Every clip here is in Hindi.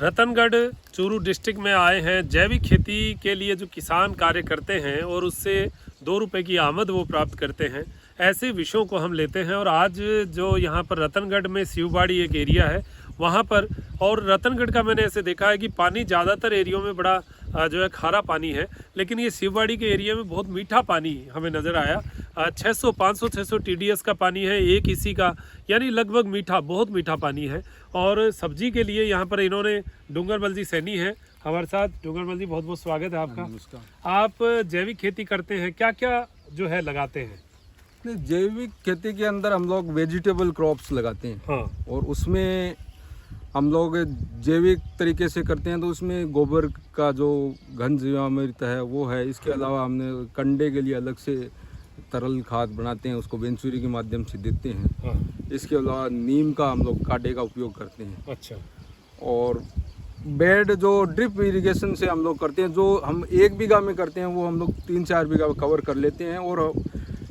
रतनगढ़ चूरू डिस्ट्रिक्ट में आए हैं। जैविक खेती के लिए जो किसान कार्य करते हैं और उससे 2 रुपए की आमद वो प्राप्त करते हैं, ऐसे विषयों को हम लेते हैं। और आज जो यहाँ पर रतनगढ़ में शिवबाड़ी एक एरिया है वहाँ पर, और रतनगढ़ का मैंने ऐसे देखा है कि पानी ज़्यादातर एरियो में बड़ा जो है खारा पानी है, लेकिन ये शिवबाड़ी के एरिया में बहुत मीठा पानी हमें नज़र आया। 500-600 TDS का पानी है एक इसी का, यानी लगभग मीठा, बहुत मीठा पानी है। और सब्जी के लिए यहाँ पर इन्होंने डूंगरमल जी सैनी है हमारे साथ। डूंगरमल जी, बहुत बहुत स्वागत है आपका। नमस्कार। आप जैविक खेती करते हैं, क्या क्या जो है लगाते हैं? जैविक खेती के अंदर हम लोग वेजिटेबल क्रॉप्स लगाते हैं। हाँ। और उसमें हम लोग जैविक तरीके से करते हैं, तो उसमें गोबर का जो घन जीवामृत है वो है। इसके अलावा हमने कंडे के लिए अलग से तरल खाद बनाते हैं, उसको वेंचुरी के माध्यम से देते हैं। हाँ। इसके अलावा नीम का हम लोग कांटे का उपयोग करते हैं। अच्छा। और बेड जो ड्रिप इरिगेशन से हम लोग करते हैं, जो हम 1 बीघा में करते हैं वो हम लोग 3-4 बीघा कवर कर लेते हैं। और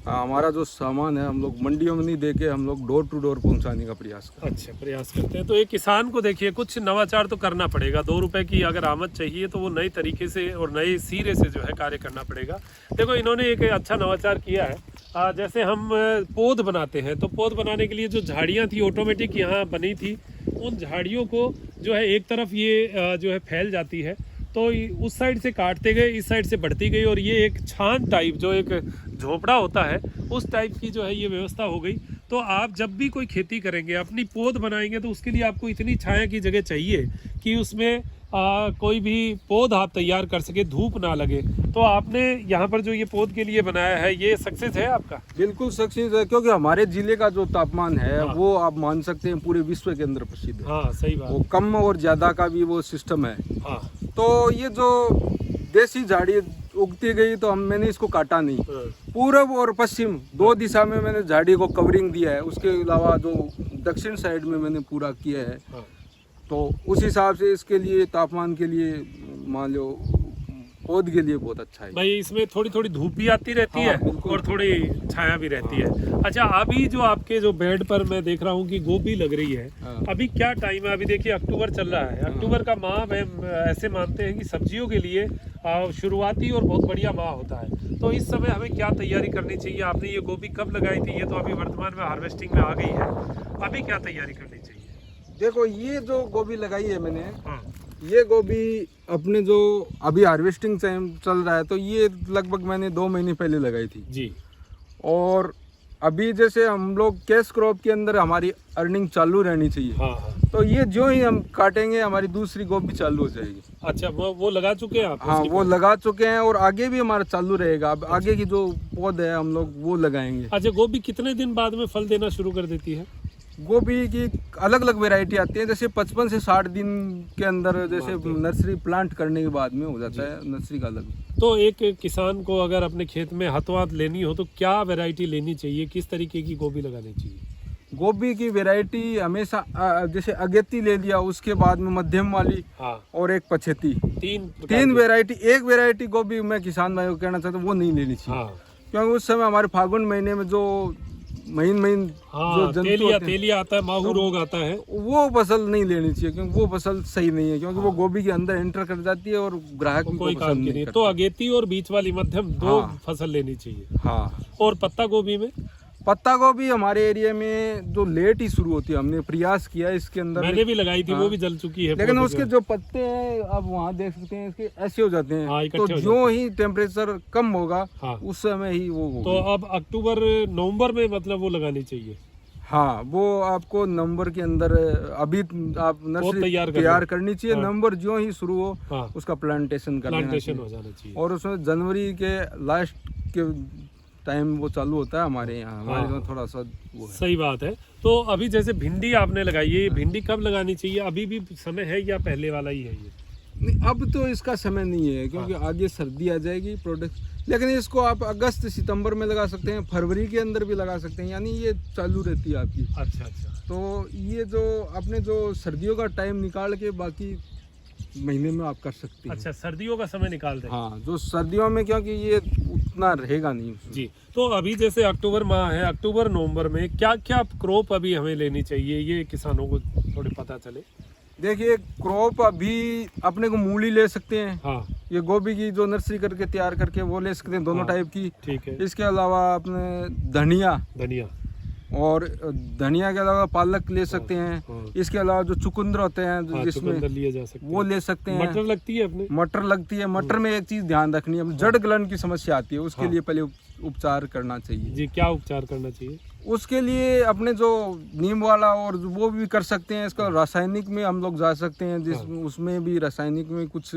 हमारा जो सामान है हम लोग मंडियों में नहीं देके हम लोग डोर टू डोर पहुंचाने का प्रयास करते हैं। अच्छा, प्रयास करते हैं। तो एक किसान को देखिए, कुछ नवाचार तो करना पड़ेगा। 2 रुपए की अगर आमद चाहिए तो वो नए तरीके से और नए सिरे से जो है कार्य करना पड़ेगा। देखो, इन्होंने एक अच्छा नवाचार किया है। जैसे हम पौध बनाते हैं, तो पौध बनाने के लिए जो झाड़ियाँ थी ऑटोमेटिक यहाँ बनी थी, उन झाड़ियों को जो है एक तरफ ये जो है फैल जाती है, तो उस साइड से काटते गए, इस साइड से बढ़ती गई, और ये एक छान टाइप, जो एक झोपड़ा होता है उस टाइप की जो है ये व्यवस्था हो गई। तो आप जब भी कोई खेती करेंगे, अपनी पौध बनाएंगे, तो उसके लिए आपको इतनी छाया की जगह चाहिए कि उसमें कोई भी पौध आप तैयार कर सके, धूप ना लगे। तो आपने यहाँ पर जो ये पौध के लिए बनाया है, ये सक्सेस है आपका? बिल्कुल सक्सेस है, क्योंकि हमारे जिले का जो तापमान है हाँ। वो आप मान सकते हैं पूरे विश्व के अंदर प्रसिद्ध है। हाँ, सही बात। वो कम और ज्यादा का भी वो सिस्टम है। हाँ। तो ये जो देसी झाड़ी उगती गई, तो मैंने इसको काटा नहीं। पूरब और पश्चिम 2 दिशा में मैंने झाड़ी को कवरिंग दिया है। उसके अलावा जो दक्षिण साइड में मैंने पूरा किया है। हाँ। तो उस हिसाब से इसके लिए तापमान के लिए मान लो पौध के लिए बहुत अच्छा है भाई। इसमें थोड़ी थोड़ी धूप भी आती रहती है और थोड़ी छाया भी रहती है। अच्छा, अभी जो आपके जो बेड पर मैं देख रहा हूँ कि गोभी लग रही है, अभी क्या टाइम है? अभी देखिए अक्टूबर चल रहा है। अक्टूबर का माह में ऐसे मानते हैं कि सब्जियों के लिए शुरुआती और बहुत बढ़िया माह होता है। तो इस समय हमें क्या तैयारी करनी चाहिए? आपने ये गोभी कब लगाई थी? ये तो अभी वर्तमान में हार्वेस्टिंग में आ गई है, अभी क्या तैयारी करनी चाहिए? देखो, ये जो गोभी लगाई है मैंने, हाँ। ये गोभी अपने जो अभी हार्वेस्टिंग टाइम चल रहा है, तो ये लगभग मैंने 2 महीने पहले लगाई थी जी। और अभी जैसे हम लोग कैश क्रॉप के अंदर हमारी अर्निंग चालू रहनी चाहिए। हाँ। हाँ। तो ये जो ही हम काटेंगे हमारी दूसरी गोभी चालू हो जाएगी। अच्छा, वो लगा चुके हैं आप? हाँ, वो लगा चुके हैं और आगे भी हमारा चालू रहेगा। अब आगे की जो पौध है हम लोग वो लगाएंगे। अच्छा, गोभी कितने दिन बाद में फल देना शुरू कर देती है? गोभी की अलग अलग वैरायटी आती है। जैसे 55 से 60 दिन के अंदर, जैसे नर्सरी प्लांट करने के बाद में हो जाता है। नर्सरी का अलग। तो एक किसान को अगर अपने खेत में हाथों हाथ लेनी हो तो क्या वैरायटी लेनी चाहिए? किस तरीके की गोभी लगानी चाहिए? गोभी की वैरायटी हमेशा जैसे अगेती ले लिया, उसके बाद में मध्यम वाली। हाँ। और एक पछेती, तीन वैरायटी। एक वैरायटी गोभी मैं किसान भाइयों को कहना चाहता हूँ वो नहीं लेनी चाहिए। हाँ। क्योंकि उस समय हमारे फागुन महीने में जो महीन हाँ, जो तेलिया आता है, माहू रोग आता है, वो फसल नहीं लेनी चाहिए, क्योंकि वो फसल सही नहीं है। क्योंकि वो गोभी के अंदर एंटर कर जाती है और ग्राहक को कोई काम की नहीं। तो अगेती और बीच वाली मध्यम 2 फसल लेनी चाहिए। हाँ। और पत्ता गोभी में? पत्ता गोभी हमारे एरिया में जो लेट ही शुरू होती है, हमने प्रयास किया इसके अंदर। मैंने भी लगाई थी। वो भी जल चुकी है, लेकिन उसके जो पत्ते हैं आप वहाँ देख सकते हैं, इसके ऐसे हो जाते हैं। हाँ, तो जो ही टेम्परेचर कम होगा, हाँ, उस समय ही वो होगा। तो अब अक्टूबर नवंबर में मतलब वो लगानी चाहिए। हाँ, वो आपको नवंबर के अंदर अभी आप नर्सरी तैयार करनी चाहिए। हाँ। नवंबर जो ही शुरू हो, हाँ, उसका प्लांटेशन हो जाना चाहिए। और उसमें जनवरी के लास्ट के टाइम वो चालू होता है हमारे यहाँ। हमारे यहाँ थोड़ा सा वो है। सही बात है। तो अभी जैसे भिंडी आपने लगाई है, भिंडी कब लगानी चाहिए? अभी भी समय है या पहले वाला ही है ये? नहीं, अब तो इसका समय नहीं है, क्योंकि आगे सर्दी आ जाएगी प्रोडक्ट। लेकिन इसको आप अगस्त सितंबर में लगा सकते हैं, फरवरी के अंदर भी लगा सकते हैं, यानी ये चालू रहती है आपकी। अच्छा अच्छा। तो ये जो अपने जो सर्दियों का टाइम निकाल के बाकी महीने में आप कर सकते हैं। अच्छा, सर्दियों का समय निकाल दें। हाँ, जो सर्दियों में, क्योंकि ये उतना रहेगा नहीं जी। तो अभी जैसे अक्टूबर माह है, अक्टूबर नवंबर में क्या क्या क्रॉप अभी हमें लेनी चाहिए, ये किसानों को थोड़ी पता चले। देखिए क्रॉप अभी अपने को मूली ले सकते हैं, हाँ ये गोभी की जो नर्सरी करके तैयार करके वो ले सकते हैं, दोनों हाँ, टाइप की। ठीक है। इसके अलावा अपने धनिया धनिया और धनिया के अलावा पालक ले सकते हैं। हाँ। इसके अलावा जो चुकंदर होते हैं हाँ, जिसमें चुकंदर लिए जा सकते वो हैं। ले सकते हैं। मटर लगती है अपने। मटर लगती है। मटर में एक चीज ध्यान रखनी है, जड़ गलन की समस्या आती है, उसके हाँ। लिए पहले उपचार करना चाहिए। जी, क्या उपचार करना चाहिए? उसके लिए अपने जो नीम वाला और वो भी कर सकते हैं। इसका रासायनिक में हम लोग जा सकते हैं, जिस उसमें भी रासायनिक में कुछ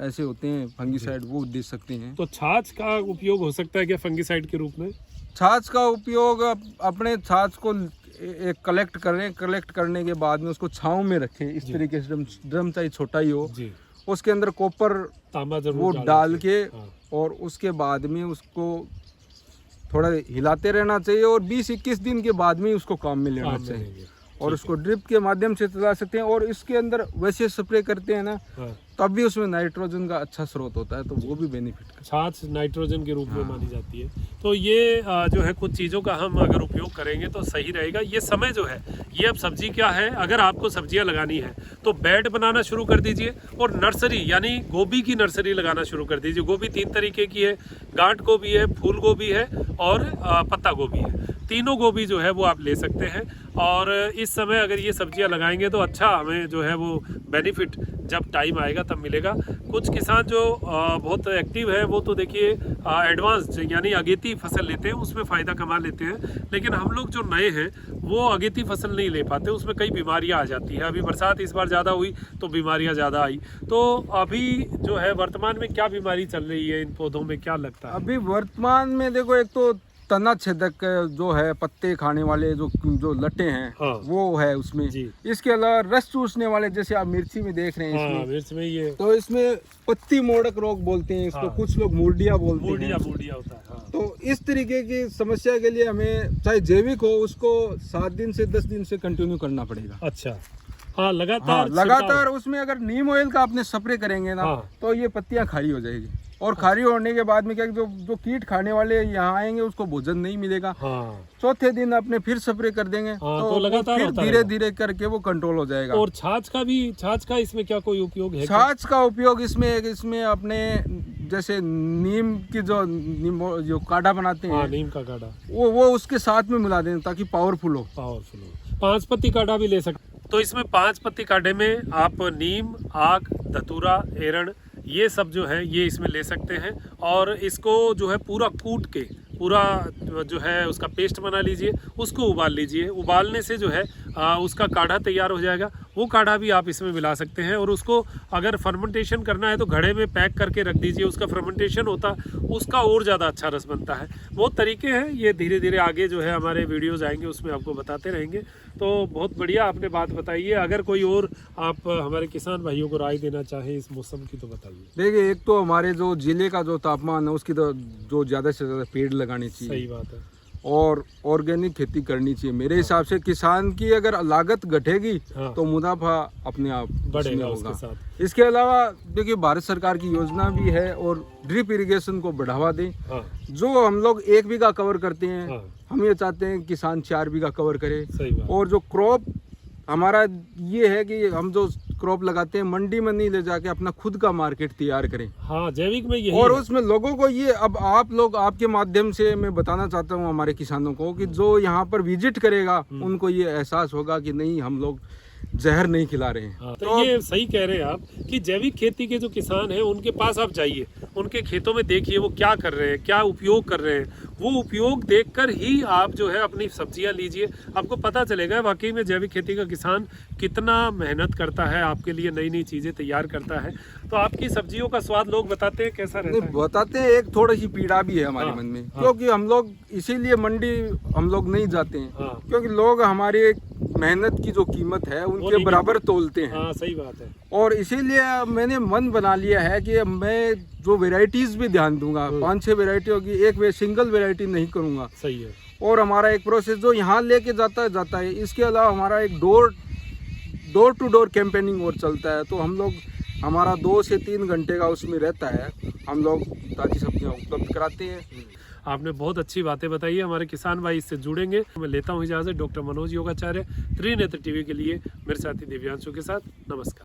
ऐसे होते हैं फंगीसाइड, वो दे सकते हैं। तो छाछ का उपयोग हो सकता है क्या फंगीसाइड के रूप में? छाछ का उपयोग अपने छाछ को एक कलेक्ट करें, कलेक्ट करने के बाद में उसको छांव में रखें, इस तरीके से ड्रम चाहे छोटा ही हो, जी, उसके अंदर कॉपर तांबा जरूर वो डाल के हाँ। और उसके बाद में उसको थोड़ा हिलाते रहना चाहिए और 20-21 दिन के बाद में उसको काम में लेना काम में चाहिए। लेंगे। और उसको ड्रिप के माध्यम से चला सकते हैं। और इसके अंदर वैसे स्प्रे करते हैं ना, हाँ। तब भी उसमें नाइट्रोजन का अच्छा स्रोत होता है, तो वो भी बेनिफिट करता छाछ नाइट्रोजन के रूप में हाँ। मानी जाती है। तो ये जो है कुछ चीज़ों का हम अगर उपयोग करेंगे तो सही रहेगा। ये समय जो है, ये अब सब्जी क्या है, अगर आपको सब्जियां लगानी है तो बेड बनाना शुरू कर दीजिए और नर्सरी यानी गोभी की नर्सरी लगाना शुरू कर दीजिए। गोभी 3 तरीके की है, गांठ गोभी है, फूल गोभी है और पत्ता गोभी है। तीनों गोभी जो है वो आप ले सकते हैं। और इस समय अगर ये सब्जियां लगाएंगे तो अच्छा हमें जो है वो बेनिफिट जब टाइम आएगा तब मिलेगा। कुछ किसान जो बहुत एक्टिव है वो तो देखिए एडवांस यानी अगेती फसल लेते हैं, उसमें फ़ायदा कमा लेते हैं। लेकिन हम लोग जो नए हैं वो अगेती फसल नहीं ले पाते, उसमें कई बीमारियां आ जाती है। अभी बरसात इस बार ज़्यादा हुई तो बीमारियां ज़्यादा आई। तो अभी जो है वर्तमान में क्या बीमारी चल रही है इन पौधों में, क्या लगता है। है? अभी वर्तमान में देखो, एक तो तना छेदक जो है, पत्ते खाने वाले जो लटे हैं, हाँ। वो है उसमें जी। इसके अलावा रस चूसने वाले, जैसे आप मिर्ची में देख रहे हैं, हाँ, इसमें मिर्च में ये तो इसमें पत्ती मोड़क रोग बोलते हैं इसको, हाँ। कुछ लोग मुर्डिया बोलते हैं। मूडिया होता है। हाँ। तो इस तरीके की समस्या के लिए हमें चाहे जैविक हो, उसको 7 दिन से 10 दिन से कंटिन्यू करना पड़ेगा। अच्छा, हाँ, लगातार हाँ, लगातार उसमें अगर नीम ऑयल का आपने स्प्रे करेंगे ना, हाँ। तो ये पत्तियां खारी हो जाएगी। और खारी होने के बाद में क्या, जो कीट खाने वाले यहाँ आएंगे उसको भोजन नहीं मिलेगा। हाँ। चौथे दिन अपने फिर स्प्रे कर देंगे, हाँ, तो तो लगातार फिर होता धीरे रहेगा। धीरे करके वो कंट्रोल हो जाएगा। और छाछ का इसमें क्या कोई उपयोग है? छाछ का उपयोग इसमें अपने जैसे नीम की जो काढ़ा बनाते हाँ, हैं, नीम का काढ़ा वो उसके साथ में मिला दें ताकि पावरफुल हो। 5 पत्ती काढ़ा भी ले सकते। तो इसमें 5 पत्ती काढ़े में आप नीम, आक, धतूरा, एरण ये सब जो है ये इसमें ले सकते हैं। और इसको जो है पूरा कूट के पूरा जो है उसका पेस्ट बना लीजिए, उसको उबाल लीजिए। उबालने से जो है उसका काढ़ा तैयार हो जाएगा। वो काढ़ा भी आप इसमें मिला सकते हैं। और उसको अगर फर्मेंटेशन करना है तो घड़े में पैक करके रख दीजिए, उसका फर्मेंटेशन होता उसका और ज़्यादा अच्छा रस बनता है। बहुत तरीके हैं, ये धीरे धीरे आगे जो है हमारे वीडियोज़ आएंगे उसमें आपको बताते रहेंगे। तो बहुत बढ़िया आपने बात बताई है। अगर कोई और आप हमारे किसान भाइयों को राय देना चाहें इस मौसम की तो बताइए। देखिए, एक तो हमारे जो जिले का जो तापमान है उसकी तो जो ज़्यादा से ज़्यादा पेड़ लगाने चाहिए। सही बात है। और ऑर्गेनिक खेती करनी चाहिए। मेरे हिसाब से किसान की अगर लागत घटेगी हाँ। तो मुनाफा अपने आप बढ़ेगा होगा। उसके साथ। इसके अलावा देखिए, भारत सरकार की योजना भी है और ड्रिप इरिगेशन को बढ़ावा दें। हाँ। जो हम लोग 1 बीघा कवर करते हैं, हाँ। हम ये चाहते हैं किसान 4 बीघा कवर करे। सही बात। और जो क्रॉप हमारा ये है कि हम जो क्रॉप लगाते हैं मंडी में नहीं ले जाके अपना खुद का मार्केट तैयार करें। हाँ, जैविक में यही और है। उसमें लोगों को ये, अब आप लोग आपके माध्यम से मैं बताना चाहता हूँ हमारे किसानों को कि जो यहाँ पर विजिट करेगा उनको ये एहसास होगा कि नहीं, हम लोग जहर नहीं खिला रहे हैं। हाँ, तो ये सही कह रहे हैं आप कि जैविक खेती के जो किसान हैं उनके पास आप जाइए, उनके खेतों में देखिए वो क्या कर रहे हैं, क्या उपयोग कर रहे हैं। वो उपयोग देखकर ही आप जो है अपनी सब्जियां लीजिए, आपको पता चलेगा वाकई में जैविक खेती का किसान कितना मेहनत करता है, आपके लिए नई नई चीज़ें तैयार करता है। तो आपकी सब्जियों का स्वाद लोग बताते हैं कैसा रहता है? बताते हैं, एक थोड़ी सी पीड़ा भी है हमारे मन में, क्योंकि हम लोग इसीलिए मंडी हम लोग नहीं जाते हैं, क्योंकि लोग हमारी मेहनत की जो कीमत है उनके बराबर तोलते हैं। हाँ, सही बात है। और इसीलिए मैंने मन बना लिया है कि मैं जो वेराइटीज़ भी ध्यान दूंगा, 5-6 वेराइटी होगी, एक सिंगल वेराइटी नहीं करूंगा। सही है। और हमारा एक प्रोसेस जो यहाँ लेके जाता है। इसके अलावा हमारा एक डोर टू डोर कैंपेनिंग और चलता है। तो हम लोग, हमारा 2 से 3 घंटे का उसमें रहता है, हम लोग ताज़ी सब्जियाँ उपलब्ध कराते हैं। आपने बहुत अच्छी बातें बताई है, हमारे किसान भाई इससे जुड़ेंगे। मैं लेता हूँ इजाज़त। डॉक्टर मनोज योगाचार्य, त्रिनेत्र टीवी के लिए मेरे साथी दिव्यांशु के साथ, नमस्कार।